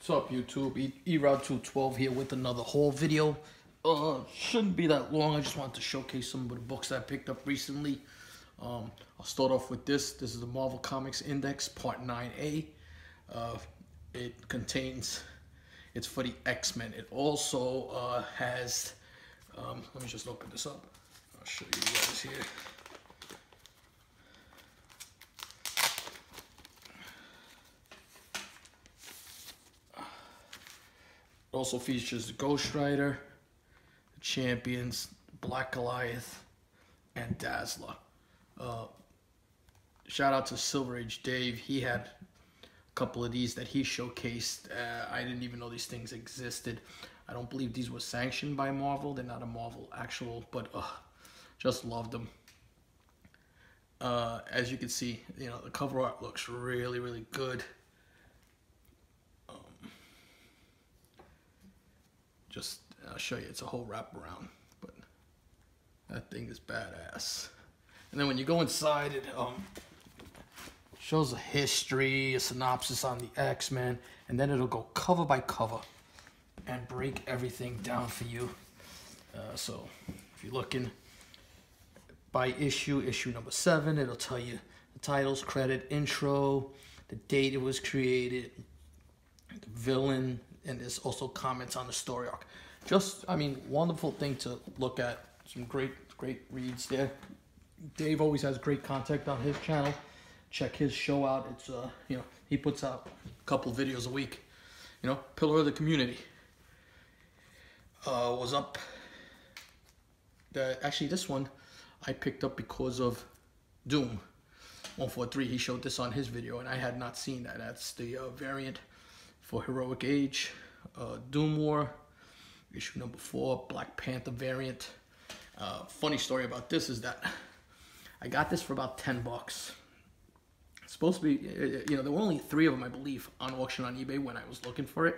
What's up, YouTube? eRoute212 here with another haul video. Shouldn't be that long. I just wanted to showcase some of the books that I picked up recently. I'll start off with this. This is the Marvel Comics Index Part 9A. It contains, it's for the X-Men. It also has, let me just open this up. I'll show you guys here. It also features the Ghost Rider, the Champions, Black Goliath, and Dazzler. Shout out to Silver Age Dave. He had a couple of these that he showcased. I didn't even know these things existed. I don't believe these were sanctioned by Marvel. They're not a Marvel actual, but just loved them. As you can see, you know, the cover art looks really, really good. I'll show you, it's a whole wraparound, but that thing is badass. And then when you go inside, it shows a history, a synopsis on the X-Men, and then it'll go cover by cover and break everything down for you. So if you're looking by issue number 7, it'll tell you the titles, credit, intro, the date it was created, the villain, and there's also comments on the story arc. Just, I mean, wonderful thing to look at. Some great reads there. Dave always has great content on his channel. Check his show out. It's you know, he puts out a couple videos a week. You know, pillar of the community. Was up. Actually, this one I picked up because of Doom 143. He showed this on his video, and I had not seen that. That's the variant for Heroic Age, Doom War, issue number 4, Black Panther variant. Funny story about this is that I got this for about 10 bucks. It's supposed to be, you know, there were only 3 of them, I believe, on auction on eBay when I was looking for it.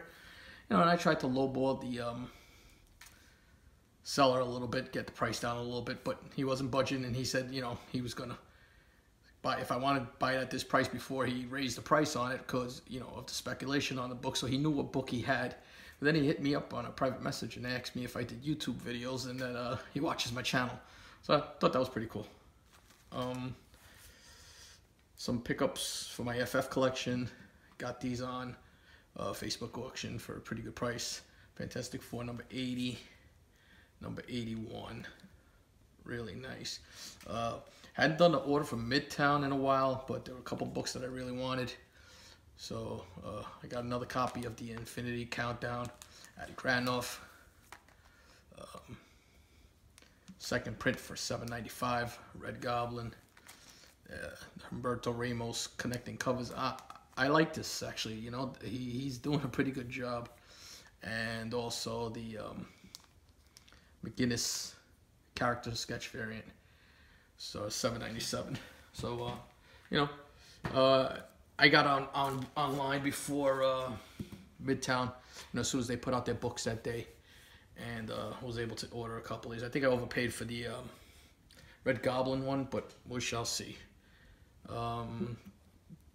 You know, and I tried to lowball the seller a little bit, get the price down a little bit, but he wasn't budging, and he said, you know, he was gonna buy, if I wanted to buy it at this price before he raised the price on it, because, you know, of the speculation on the book. So he knew what book he had. And then he hit me up on a private message and asked me if I did YouTube videos, and then he watches my channel. So I thought that was pretty cool. Some pickups for my FF collection. Got these on Facebook auction for a pretty good price. Fantastic Four number 80, number 81. Really nice. Hadn't done the order from Midtown in a while, but there were a couple books that I really wanted. So I got another copy of the Infinity Countdown at Granoff. Second print for $7.95. Red Goblin. Humberto Ramos connecting covers. I like this, actually. You know, he's doing a pretty good job. And also the McGinnis character sketch variant. So $7.97. So you know, I got online before Midtown, you know, as soon as they put out their books that day, and was able to order a couple of these. I think I overpaid for the Red Goblin one, but we shall see.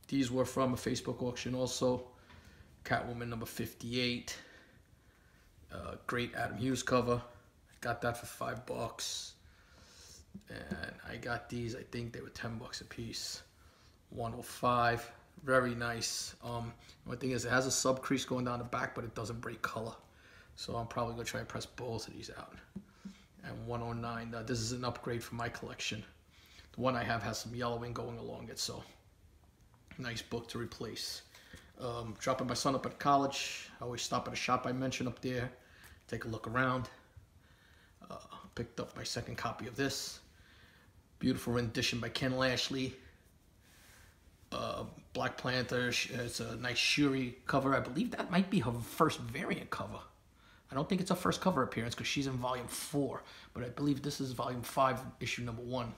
These were from a Facebook auction also. Catwoman number 58. Great Adam Hughes cover. Got that for $5. And I got these, I think they were 10 bucks a piece. 105. Very nice. One thing is, it has a sub crease going down the back, but it doesn't break color. So I'm probably gonna try and press both of these out. And 109. This is an upgrade for my collection. The one I have has some yellowing going along it, so nice book to replace. Dropping my son up at college. I always stop at a shop I mentioned up there, take a look around. Picked up my second copy of this. Beautiful rendition by Ken Lashley. Black Panther, it's a nice Shuri cover. I believe that might be her first variant cover. I don't think it's her first cover appearance because she's in volume 4, but I believe this is volume 5, issue number 1.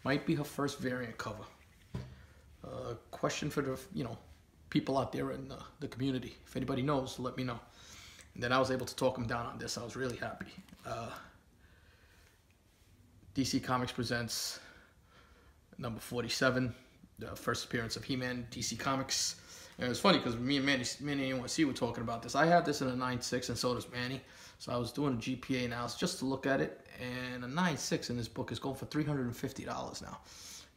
Might be her first variant cover. Question for the, you know, people out there in the community. If anybody knows, let me know. And then I was able to talk them down on this. I was really happy. DC Comics presents number 47. The first appearance of He-Man, DC Comics. And it's funny because me and Manny and NYC were talking about this. I have this in a 9.6, and so does Manny. So I was doing a GPA analysis just to look at it, and a 9.6 in this book is going for $350 now.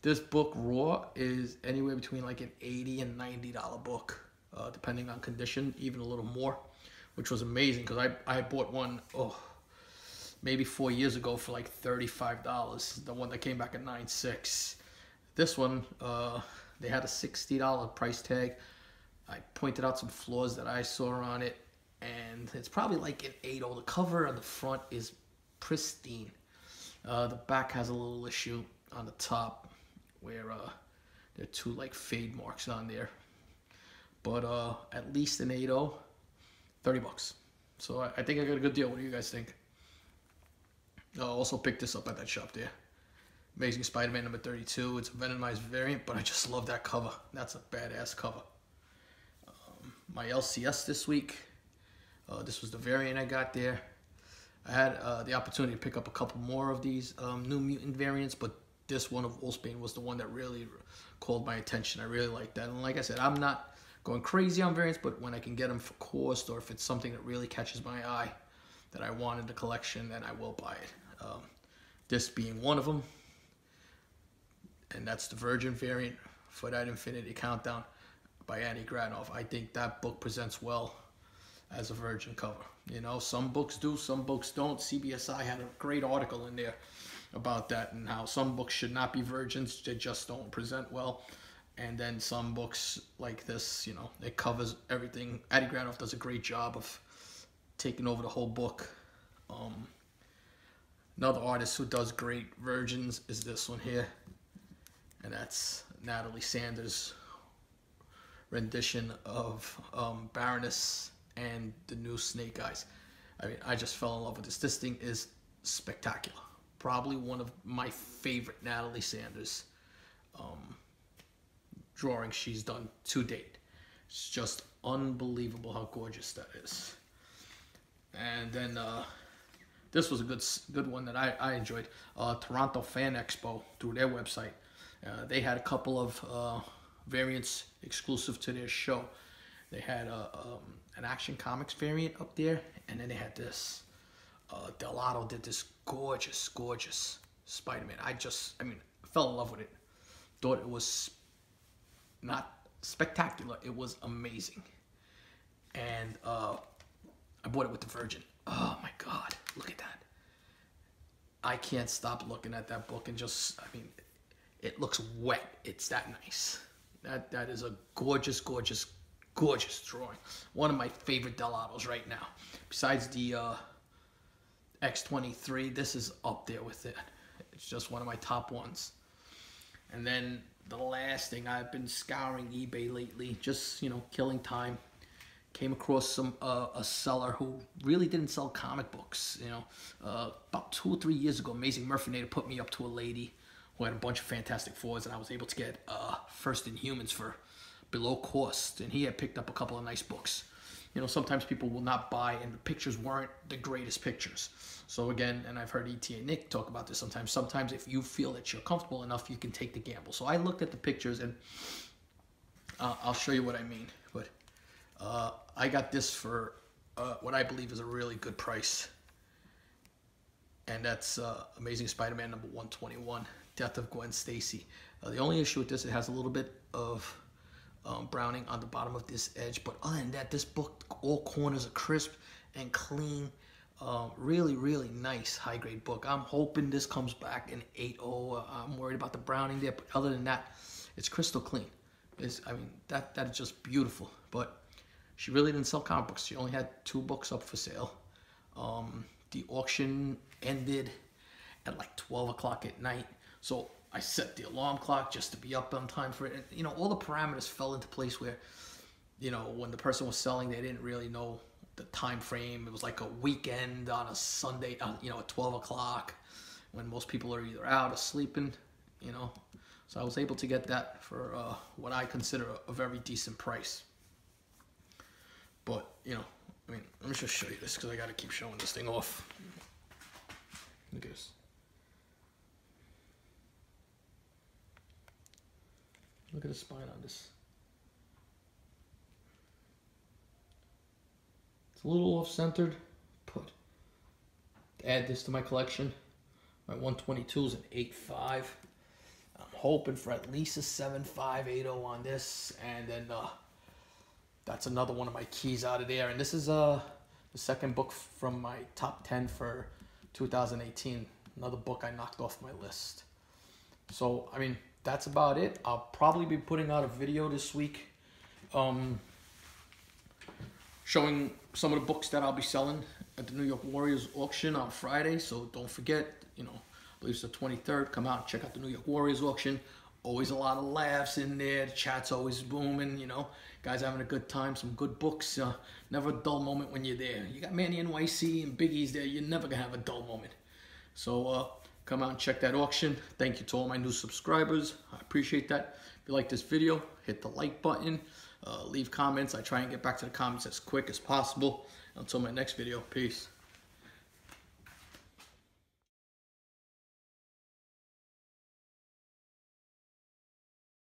This book raw is anywhere between like an $80 and $90 book, depending on condition, even a little more, which was amazing because I bought one maybe 4 years ago for like $35. The one that came back at 9.6. This one, they had a $60 price tag. I pointed out some flaws that I saw on it, and it's probably like an 8.0. The cover on the front is pristine. The back has a little issue on the top where there are two like fade marks on there. But at least an 8.0, $30. So I think I got a good deal. What do you guys think? Also picked this up at that shop there. Amazing Spider-Man number 32. It's a Venomized variant, but I just love that cover. That's a badass cover. My LCS this week. This was the variant I got there. I had the opportunity to pick up a couple more of these New Mutant variants, but this one of Wolfsbane was the one that really called my attention. I really like that. And like I said, I'm not going crazy on variants, but when I can get them for cost, or if it's something that really catches my eye that I want in the collection, then I will buy it. This being one of them. And that's the Virgin variant for that Infinity Countdown by Annie Gradnoff. I think that book presents well as a Virgin cover. You know, some books do, some books don't. CBSI had a great article in there about that and how some books should not be Virgins. They just don't present well. And then some books like this, you know, it covers everything. Annie Gradnoff does a great job of taking over the whole book. Another artist who does great Virgins is this one here. And that's Natalie Sanders' rendition of Baroness and the new Snake Eyes. I mean, I just fell in love with this. This thing is spectacular. Probably one of my favorite Natalie Sanders drawings she's done to date. It's just unbelievable how gorgeous that is. And then this was a good one that I enjoyed. Toronto Fan Expo through their website. They had a couple of variants exclusive to their show. They had an Action Comics variant up there, and then they had this. Delato did this gorgeous, gorgeous Spider-Man. I fell in love with it. Thought it was not spectacular. It was amazing. And I bought it with the Virgin. Oh my God, look at that. I can't stop looking at that book and just, it looks wet. It's that nice. That is a gorgeous, gorgeous, gorgeous drawing. One of my favorite Delatos right now. Besides the X-23, this is up there with it. It's just one of my top ones. And then the last thing, I've been scouring eBay lately, just, you know, killing time. Came across a seller who really didn't sell comic books. You know, about 2 or 3 years ago, Amazing Murphinator put me up to a lady who had a bunch of Fantastic Fours, and I was able to get First Inhumans for below cost. And he had picked up a couple of nice books. You know, sometimes people will not buy, and the pictures weren't the greatest pictures. So again, and I've heard E.T. and Nick talk about this sometimes. Sometimes if you feel that you're comfortable enough, you can take the gamble. So I looked at the pictures, and I'll show you what I mean. But I got this for what I believe is a really good price. And that's Amazing Spider-Man number 121, Death of Gwen Stacy. The only issue with this, it has a little bit of browning on the bottom of this edge. But other than that, this book, all corners are crisp and clean. Really, really nice high-grade book. I'm hoping this comes back in 8.0. I'm worried about the browning there. But other than that, it's crystal clean. That is just beautiful. But she really didn't sell comic books. She only had 2 books up for sale. The auction ended at like 12 o'clock at night. So I set the alarm clock just to be up on time for it. And, you know, all the parameters fell into place where, you know, when the person was selling, they didn't really know the time frame. It was like a weekend on a Sunday, you know, at 12 o'clock when most people are either out or sleeping, you know. So I was able to get that for what I consider a very decent price. But, you know, let me just show you this because I got to keep showing this thing off. Look at this. Look at the spine on this. It's a little off-centered, but add this to my collection. My 122 is an 8.5. I'm hoping for at least a 7.580 on this, and then that's another one of my keys out of there. And this is the second book from my top 10 for 2018. Another book I knocked off my list. So, I mean, that's about it. I'll probably be putting out a video this week showing some of the books that I'll be selling at the New York Warriors auction on Friday. So don't forget, you know, I believe it's the 23rd. Come out and check out the New York Warriors auction. Always a lot of laughs in there. The chat's always booming, you know. Guys having a good time, some good books. Never a dull moment when you're there. You got Manny NYC and Biggie's there. You're never going to have a dull moment. So come out and check that auction. Thank you to all my new subscribers. I appreciate that. If you like this video, hit the like button. Leave comments. I try and get back to the comments as quick as possible. Until my next video, peace.